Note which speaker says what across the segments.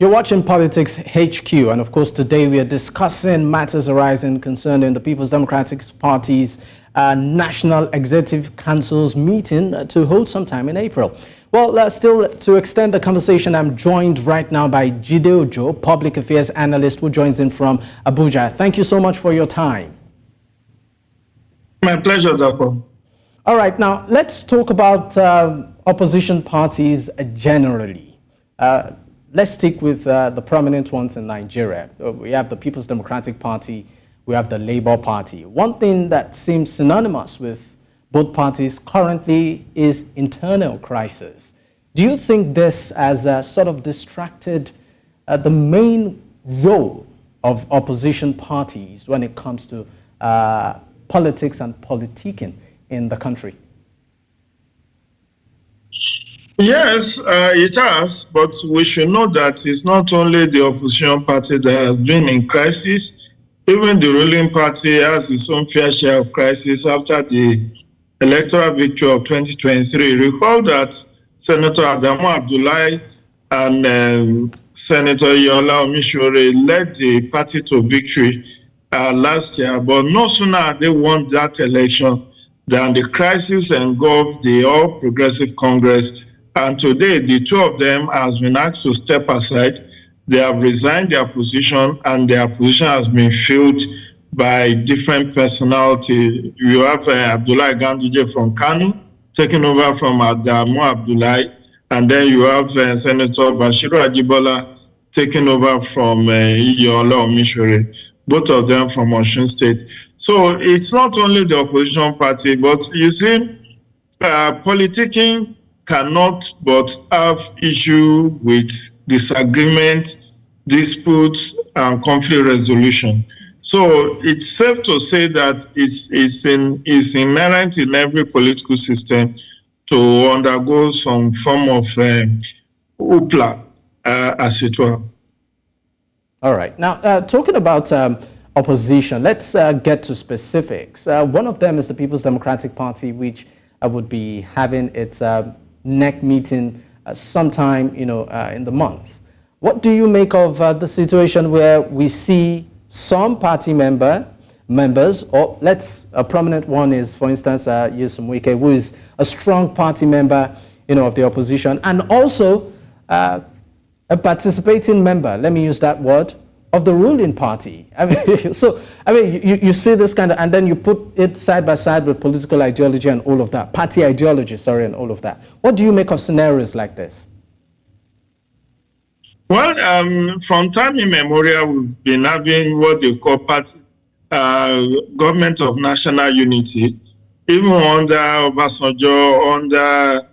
Speaker 1: You're watching Politics HQ, and of course today we are discussing matters arising concerning the People's Democratic Party's National Executive Council's meeting to hold sometime in April. Well, still to extend the conversation, I'm joined right now by Jide, Public Affairs Analyst, who joins in from Abuja. Thank you so much for your time.
Speaker 2: My pleasure, Dapo.
Speaker 1: All right, now let's talk about opposition parties generally. Let's stick with the prominent ones in Nigeria. We have the People's Democratic Party, we have the Labour Party. One thing that seems synonymous with both parties currently is internal crisis. Do you think this has sort of distracted the main role of opposition parties when it comes to politics and politicking in the country?
Speaker 2: Yes, it has, but we should know that it's not only the opposition party that has been in crisis. Even the ruling party has its own fair share of crisis after the electoral victory of 2023. Recall that Senator Adamu Abdullahi and Senator Yola Omishore led the party to victory last year, but no sooner had they won that election than the crisis engulfed the All Progressive Congress. And today, the two of them has been asked to step aside. They have resigned their position, and their position has been filled by different personalities. You have Abdullahi Ganduje from Kano, taking over from Adamu Abdullahi, and then you have Senator Bashiru Ajibola taking over from Yola Omishore, both of them from Osun State. So it's not only the opposition party, but you see, politicking cannot but have issue with disagreement, disputes, and conflict resolution. So it's safe to say that it's inherent in every political system to undergo some form of hoopla, as it were.
Speaker 1: All right. Now, talking about opposition, let's get to specifics. One of them is the People's Democratic Party, which would be having its NEC meeting sometime, in the month. What do you make of the situation where we see some party members, or a prominent one is, for instance, Nyesom Wike, who is a strong party member, of the opposition, and also a participating member, let me use that word, of the ruling party. You see this kind of, and then you put it side by side with political ideology and all of that, party ideology, and all of that. What do you make of scenarios like this?
Speaker 2: Well, from time immemorial, we've been having what they call government of national unity, even under Obasanjo, under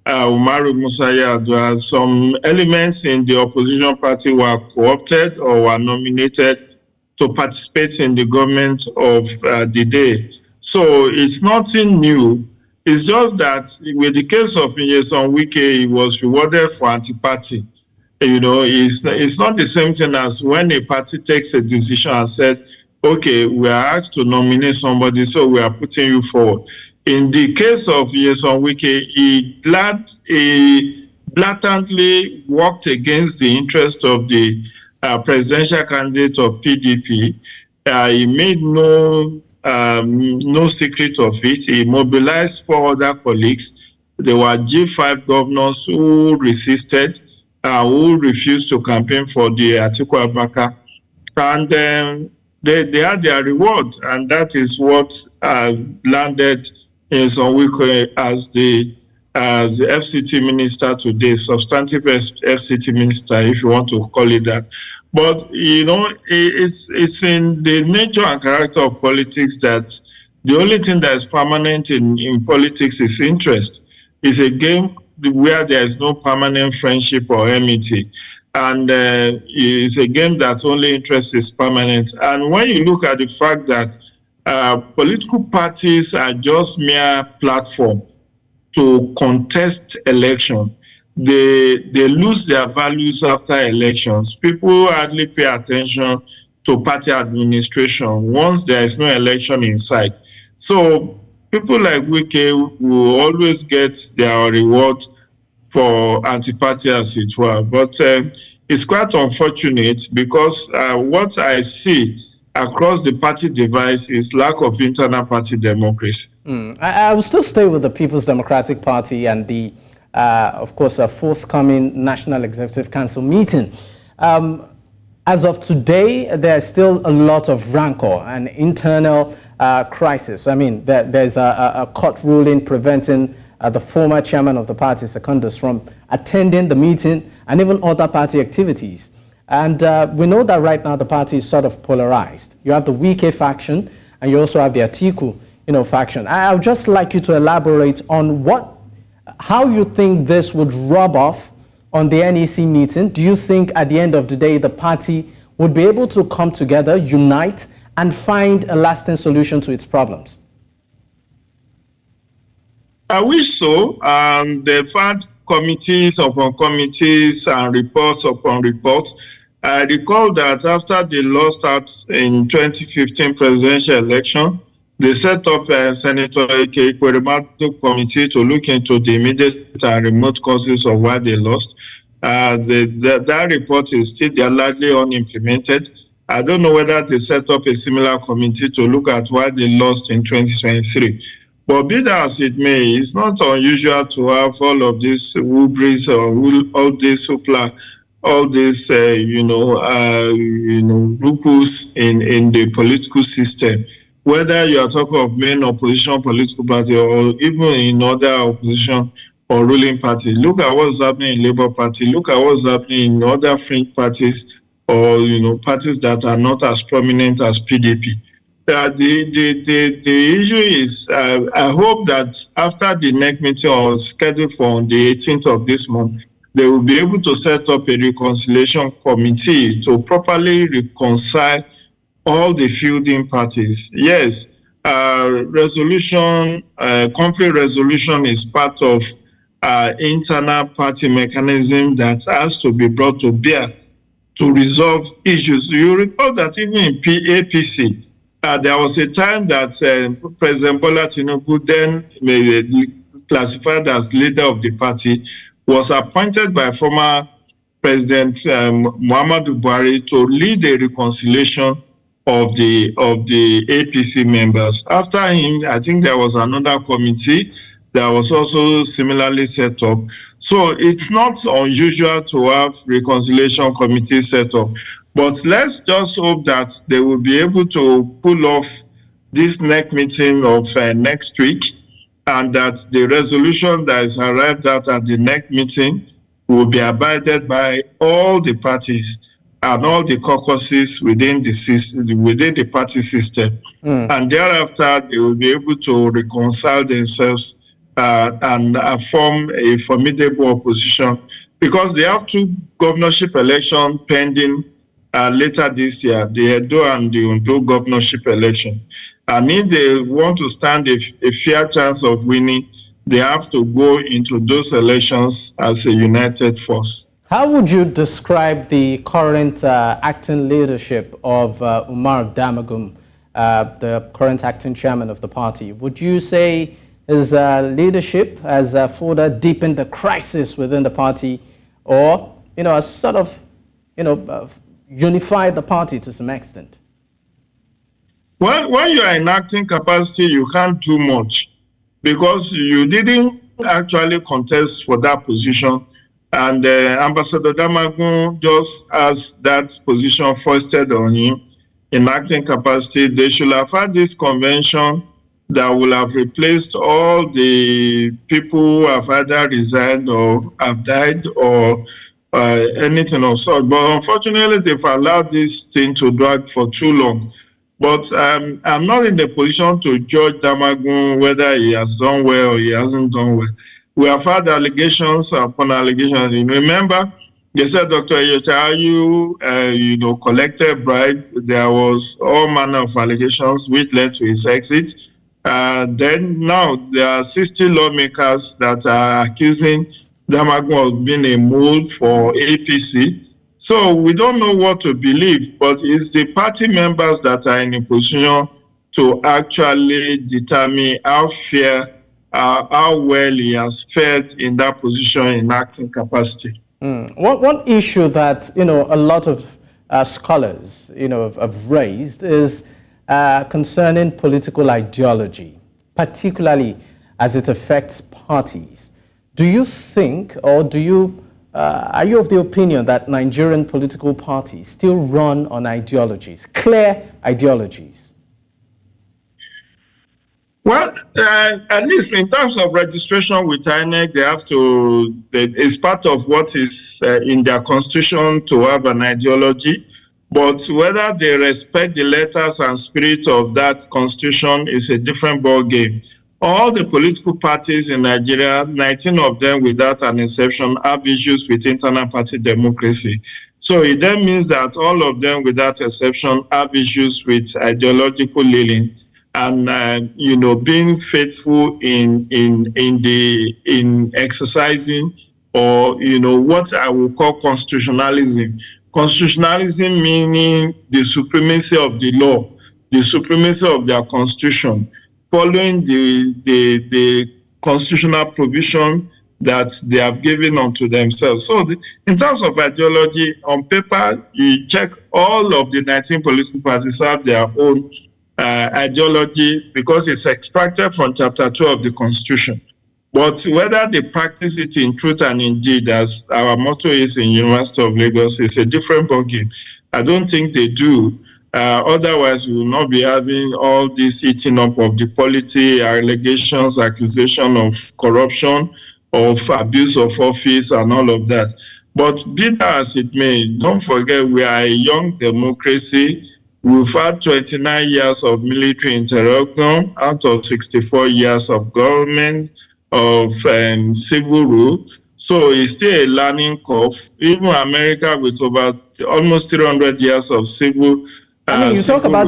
Speaker 2: Umar Damagum. Some elements in the opposition party were co-opted or were nominated to participate in the government of the day. So it's nothing new. It's just that with the case of Nyesom Wike, he was rewarded for anti-party. It's not the same thing as when a party takes a decision and said, okay, we are asked to nominate somebody, so we are putting you forward. In the case of Nyesom Wike, he blatantly worked against the interest of the presidential candidate of PDP. He made no secret of it. He mobilized 4 other colleagues. There were G5 governors who resisted, who refused to campaign for the Atiku Abubakar. And they had their reward, and that is what landed Nyesom Wike as the FCT Minister today, substantive FCT Minister, if you want to call it that. But, it's in the nature and character of politics that the only thing that is permanent in politics is interest. It's a game where there is no permanent friendship or enmity. And it's a game that only interest is permanent. And when you look at the fact that political parties are just mere platform to contest election, they lose their values after elections. People hardly pay attention to party administration once there is no election in sight. So people like Wike will always get their reward for anti-party, as it were. But It's quite unfortunate because what I see across the party device is lack of internal party democracy.
Speaker 1: I will still stay with the People's Democratic Party and the, of course, a forthcoming National Executive Council meeting. As of today, there's still a lot of rancor and internal crisis. I mean, there's a court ruling preventing the former chairman of the party, Secondus, from attending the meeting and even other party activities. And we know that right now the party is sort of polarized. You have the Wike faction and you also have the Atiku, faction. I would just like you to elaborate on how you think this would rub off on the NEC meeting. Do you think at the end of the day the party would be able to come together, unite, and find a lasting solution to its problems?
Speaker 2: I wish so. They've had committees upon committees and reports upon reports. I recall that after they lost out in 2015 presidential election, they set up a Senator Ikweremadu committee to look into the immediate and remote causes of why they lost. That report is still largely unimplemented. I don't know whether they set up a similar committee to look at why they lost in 2023. But be that as it may, it's not unusual to have all of these hubris or all this hoopla, all this, ruckus in the political system. Whether you are talking of main opposition political party or even in other opposition or ruling party, look at what's happening in Labour Party. Look at what's happening in other fringe parties or parties that are not as prominent as PDP. The issue is, I hope that after the next meeting scheduled for on the 18th of this month, they will be able to set up a reconciliation committee to properly reconcile all the fielding parties. Yes, conflict resolution is part of internal party mechanism that has to be brought to bear to resolve issues. You recall that even in APC, there was a time that President Bola Tinubu, then classified as leader of the party, was appointed by former President Muhammadu Buhari to lead a reconciliation of the APC members. After him, I think there was another committee that was also similarly set up. So it's not unusual to have reconciliation committees set up. But let's just hope that they will be able to pull off this next meeting of next week, and that the resolution that is arrived at the next meeting will be abided by all the parties and all the caucuses within the party system. And thereafter, they will be able to reconcile themselves and form a formidable opposition, because they have two governorship elections pending later this year, the Edo and the Ondo governorship election. And if they want to stand a fair chance of winning, they have to go into those elections as a united force.
Speaker 1: How would you describe the current acting leadership of Umar Damagum, the current acting chairman of the party? Would you say his leadership has further deepened the crisis within the party, or has sort of unified the party to some extent?
Speaker 2: Well, when you are in acting capacity, you can't do much because you didn't actually contest for that position. And Ambassador Damagum just has that position foisted on him in acting capacity. They should have had this convention that will have replaced all the people who have either resigned or have died or anything of sort. But unfortunately, they've allowed this thing to drag for too long. But I'm not in the position to judge Damagum whether he has done well or he hasn't done well. We have had allegations upon allegations. Remember, they said Dr. Ayu, collected bribe. There was all manner of allegations which led to his exit. Then now there are 60 lawmakers that are accusing Damagum of being a mole for APC. So we don't know what to believe, but it's the party members that are in a position to actually determine how fair, how well he has fared in that position in acting capacity.
Speaker 1: One issue that a lot of scholars have raised is concerning political ideology, particularly as it affects parties. Do you think, or are you of the opinion that Nigerian political parties still run on ideologies, clear ideologies?
Speaker 2: Well, at least in terms of registration with INEC, it's part of what is in their constitution to have an ideology. But whether they respect the letters and spirit of that constitution is a different ballgame. All the political parties in Nigeria, 19 of them without an exception, have issues with internal party democracy. So it then means that all of them without exception have issues with ideological leaning. And being faithful in exercising, or what I will call constitutionalism. Constitutionalism meaning the supremacy of the law, the supremacy of their constitution, following the constitutional provision that they have given unto themselves. So in terms of ideology, on paper, you check all of the 19 political parties have their own ideology because it's extracted from Chapter 2 of the Constitution. But whether they practice it in truth and in deed, as our motto is in University of Lagos, is a different ballgame. I don't think they do. Otherwise, we will not be having all this eating up of the polity, allegations, accusation of corruption, of abuse of office, and all of that. But be that as it may, don't forget we are a young democracy. We've had 29 years of military interruption out of 64 years of government, of civil rule. So it's still a learning curve. Even America, with over almost 300 years of civil
Speaker 1: you talk about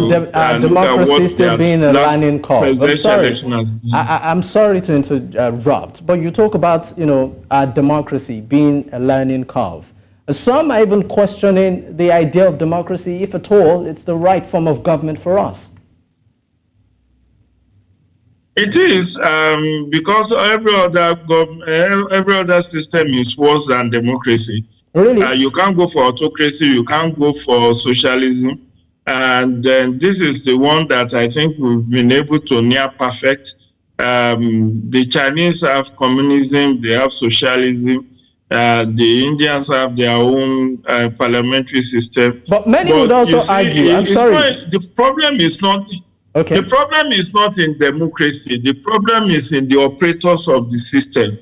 Speaker 1: democracy still being a learning curve. I'm sorry to interrupt, but you talk about democracy being a learning curve. Some are even questioning the idea of democracy, if at all it's the right form of government for us.
Speaker 2: It is, because every other system is worse than democracy.
Speaker 1: Really?
Speaker 2: You can't go for autocracy, you can't go for socialism. And this is the one that I think we've been able to near perfect. The Chinese have communism, they have socialism. The Indians have their own parliamentary system.
Speaker 1: But many would also argue,
Speaker 2: the problem is not...
Speaker 1: Okay.
Speaker 2: The problem is not in democracy. The problem is in the operators of the system.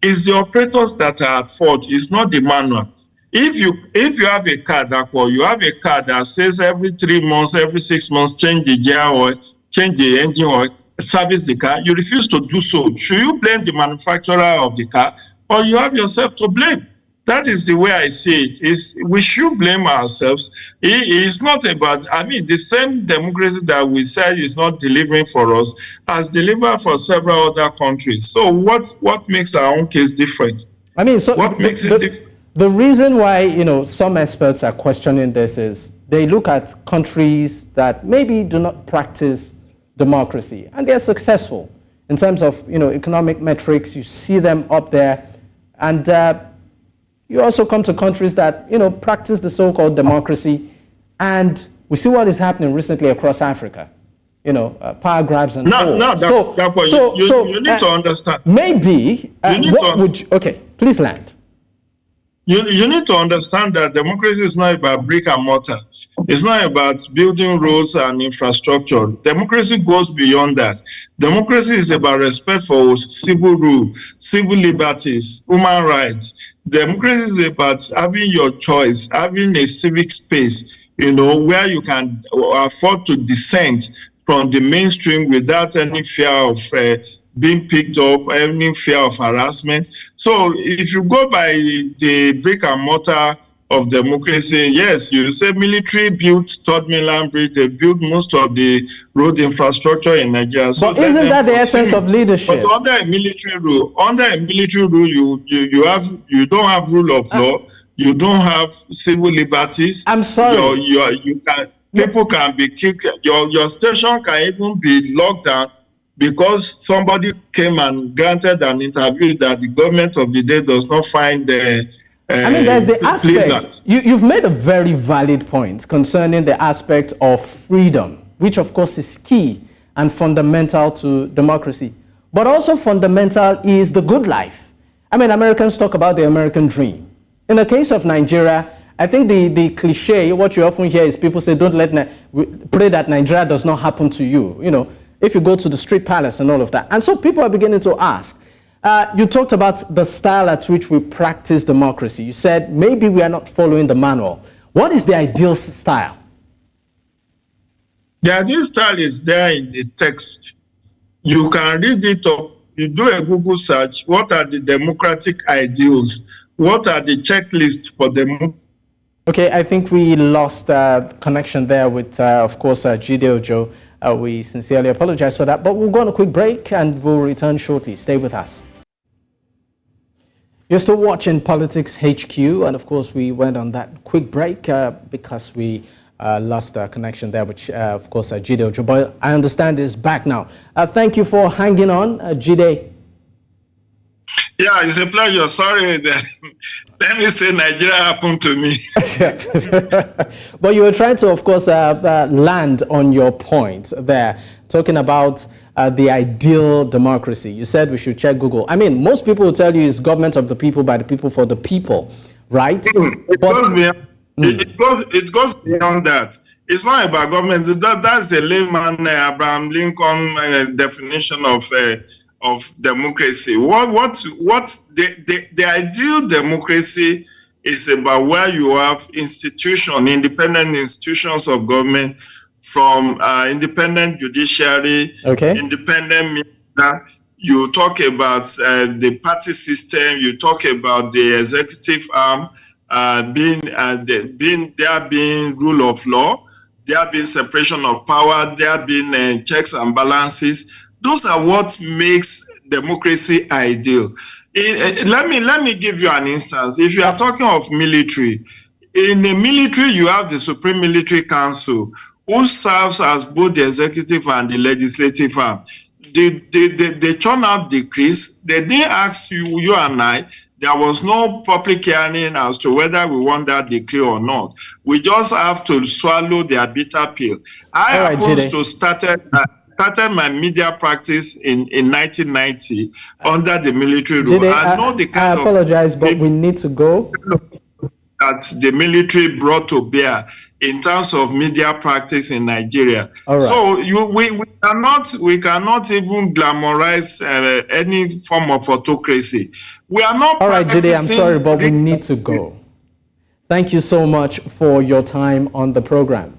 Speaker 2: It's the operators that are at fault. It's not the manual. If you have a car, Dapo, you have a car that says every 3 months, every 6 months, change the gear oil, change the engine oil, service the car, you refuse to do so. Should you blame the manufacturer of the car, or you have yourself to blame? That is the way I see it. We should blame ourselves. It's not about, the same democracy that we said is not delivering for us has delivered for several other countries. So what makes our own case different? What makes it different?
Speaker 1: The reason why, some experts are questioning this is they look at countries that maybe do not practice democracy and they're successful in terms of, economic metrics. You see them up there, and you also come to countries that, practice the so-called democracy, and we see what is happening recently across Africa. Power grabs and all.
Speaker 2: You need to understand.
Speaker 1: Maybe, okay, please land.
Speaker 2: You need to understand that democracy is not about brick and mortar. It's not about building roads and infrastructure. Democracy goes beyond that. Democracy is about respect for civil rule, civil liberties, human rights. Democracy is about having your choice, having a civic space, where you can afford to dissent from the mainstream without any fear of being picked up, any fear of harassment. So if you go by the brick and mortar of democracy, yes, you say military built Third Mainland Bridge, they built most of the road infrastructure in Nigeria. So
Speaker 1: but isn't that the essence of leadership?
Speaker 2: But under a military rule, you don't have rule of law, you don't have civil liberties.
Speaker 1: I'm sorry.
Speaker 2: People can be kicked. Your station can even be locked down because somebody came and granted an interview that the government of the day does not find
Speaker 1: I mean, there's the aspect, you've made a very valid point concerning the aspect of freedom, which of course is key and fundamental to democracy. But also fundamental is the good life. I mean, Americans talk about the American dream. In the case of Nigeria, I think the cliche, what you often hear is people say, pray that Nigeria does not happen to you. You know, if you go to the street palace and all of that. And so people are beginning to ask. You talked about the style at which we practice democracy. You said maybe we are not following the manual. What is the ideal style?
Speaker 2: The ideal style is there in the text. You can read it up. You do a Google search. What are the democratic ideals? What are the checklists for them?
Speaker 1: Okay, I think we lost connection there with, of course, Jide Ojo. We sincerely apologize for that, but we'll go on a quick break and we'll return shortly. Stay with us. You're still watching Politics HQ, and of course we went on that quick break because we lost connection there, which of course Jide Ojo, but I understand is back now. Thank you for hanging on, Jide.
Speaker 2: Yeah, it's a pleasure. Sorry that let me say Nigeria happened to me.
Speaker 1: But you were trying to, of course, land on your point there, talking about the ideal democracy. You said we should check Google. I mean, most people will tell you it's government of the people, by the people, for the people, right?
Speaker 2: It goes beyond that. It's not about government. That's the layman Abraham Lincoln definition of democracy. The ideal democracy is about where you have independent institutions of government, from independent judiciary, independent media. You talk about the party system. You talk about the executive arm being rule of law. There being separation of power. There being checks and balances. Those are what makes democracy ideal. Let me give you an instance. If you are talking of military, in the military you have the Supreme Military Council, who serves as both the executive and the legislative arm. They churn out decrees. They didn't ask you and I. There was no public hearing as to whether we want that decree or not. We just have to swallow their bitter pill. I started my media practice in 1990 under the military rule.
Speaker 1: Jide, I apologize, but we need to go.
Speaker 2: That the military brought to bear in terms of media practice in Nigeria.
Speaker 1: All right.
Speaker 2: So we cannot even glamorize any form of autocracy. We are not.
Speaker 1: All right, Jide, I'm sorry, but we need to go. Thank you so much for your time on the program.